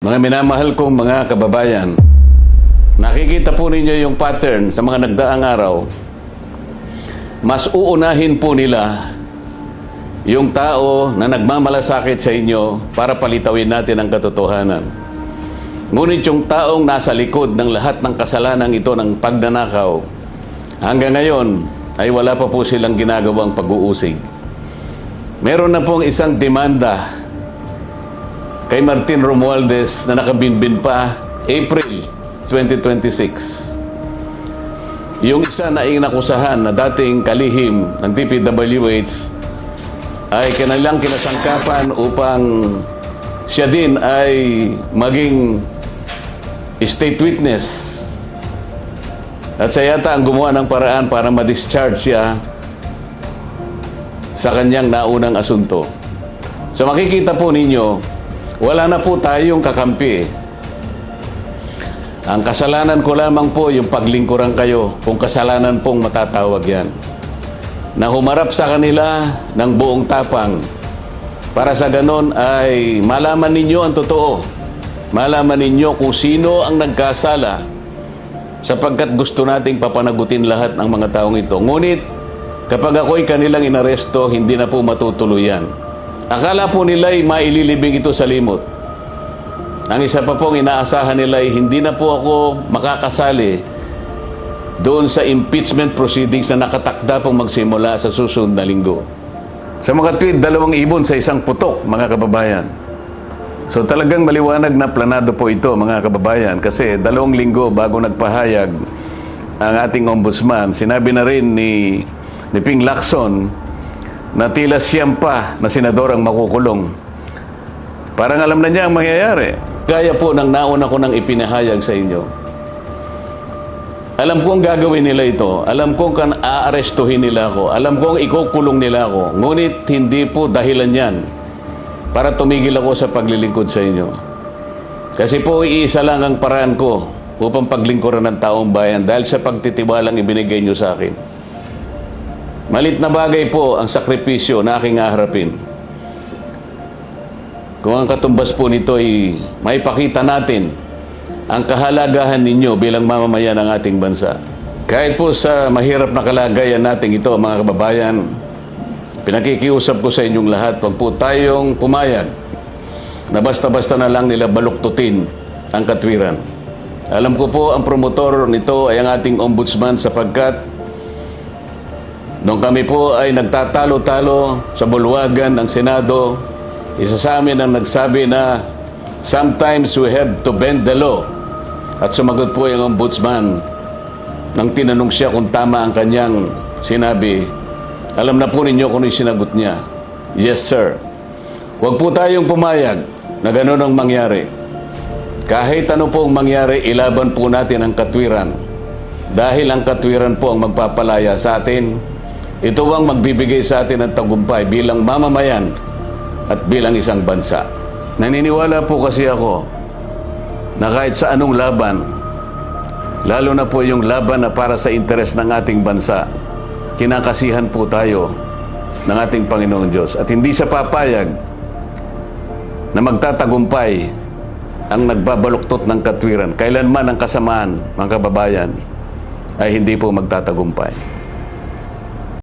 Mga minamahal kong mga kababayan, nakikita po ninyo yung pattern sa mga nagdaang araw. Mas uunahin po nila yung tao na nagmamalasakit sa inyo para palitawin natin ang katotohanan. Ngunit yung taong nasa likod ng lahat ng kasalanan ito ng pagnanakaw, hanggang ngayon ay wala pa po silang ginagawang pag-uusig. Meron na pong isang demanda kay Martin Romualdez na nakabinbin pa April 2026. Yung isa na inakusahan na dating kalihim ng DPWH ay kanilang kinasangkapan upang siya din ay maging state witness. At siya yata ang gumawa ng paraan para ma-discharge siya sa kanyang naunang asunto. So makikita po ninyo, wala na po tayong kakampi. Ang kasalanan ko lamang po yung paglingkuran kayo, kung kasalanan pong matatawag yan. Na humarap sa kanila ng buong tapang para sa ganon ay malaman ninyo ang totoo. Malaman ninyo kung sino ang nagkasala sapagkat gusto nating papanagutin lahat ng mga taong ito. Ngunit kapag ako'y kanilang inaresto, hindi na po matutuloy yan. Akala po nila ay maililibing ito sa limot. Ang isa pa pong inaasahan nila ay hindi na po ako makakasali doon sa impeachment proceedings na nakatakda pong magsimula sa susunod na linggo. Sa mga tweet, 2 ibon sa isang putok, mga kababayan. So talagang maliwanag na planado po ito, mga kababayan, kasi 2 linggo bago nagpahayag ang ating ombudsman, sinabi na rin ni Ping Lacson na tila siyam pa na senador ang makukulong. Parang alam na niya ang mangyayari. Gaya po ng nauna ko nang ipinahayag sa inyo. Alam kong gagawin nila ito. Alam kong aarestuhin nila ako. Alam kong ikukulong nila ako. Ngunit hindi po dahilan yan para tumigil ako sa paglilingkod sa inyo. Kasi po iisa lang ang paraan ko upang paglingkuran ng taong bayan dahil sa pagtitiwalang ibinigay nyo sa akin. Malit na bagay po ang sakripisyo na aking haharapin. Kung ang katumbas po nito ay maipakita natin ang kahalagahan ninyo bilang mamamayan ng ating bansa. Kahit po sa mahirap na kalagayan natin ito, mga kababayan, pinakikiusap ko sa inyong lahat, wag po tayong pumayag na basta-basta na lang nila baluktutin ang katwiran. Alam ko po ang promotor nito ay ang ating ombudsman sapagkat nung kami po ay nagtatalo-talo sa bulwagan ng Senado, isa sa amin ang nagsabi na sometimes we have to bend the law. At sumagot po yung ombudsman nang tinanong siya kung tama ang kanyang sinabi. Alam na po ninyo kung yung sinagot niya. Yes, sir. Huwag po tayong pumayag na gano'n ang mangyari. Kahit ano pong mangyari, ilaban po natin ang katwiran. Dahil ang katwiran po ang magpapalaya sa atin. Ito ang magbibigay sa atin ng tagumpay bilang mamamayan at bilang isang bansa. Naniniwala po kasi ako na kahit sa anong laban, lalo na po yung laban na para sa interes ng ating bansa, kinakasihan po tayo ng ating Panginoong Diyos. At hindi siya papayag na magtatagumpay ang nagbabaluktot ng katwiran. Kailanman ang kasamaan, mga kababayan, ay hindi po magtatagumpay.